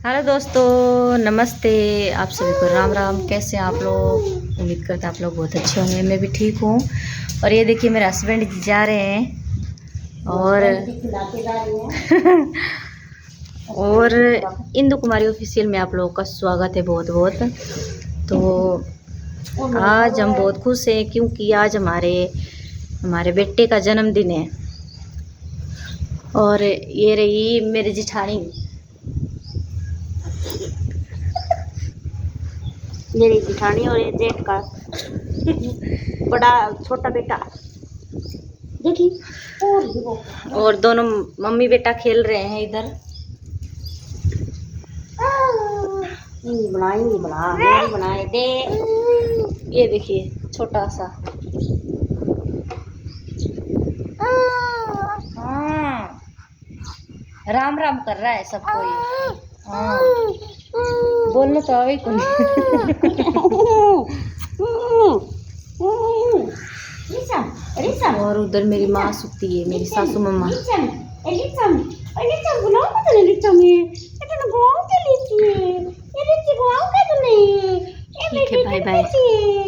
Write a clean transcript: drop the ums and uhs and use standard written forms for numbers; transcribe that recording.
Hello दोस्तों, नमस्ते। आप सभी को राम राम। कैसे हैं आप लोग? उम्मीद करते हैं आप लोग बहुत अच्छे होंगे। मैं भी ठीक हूँ। और ये देखिए मेरे हस्बैंड जी जा रहे हैं और और इंदु कुमारी ऑफिशियल में आप लोगों का स्वागत है बहुत बहुत। तो आज हम बहुत खुश हैं क्योंकि आज हमारे बेटे का जन्मदिन है। और ये रही मेरी जिठानी, मेरी जिठानी और ये जेठ का बड़ा छोटा बेटा देखिए। और दोनों मम्मी बेटा खेल रहे हैं इधर। बनाए दे। ये देखिए छोटा सा। हाँ, राम राम कर रहा है सबको ये। हाँ, बोलना तो आवे को और उधर मेरी माँ सुती है, मेरी सासू मम्मा।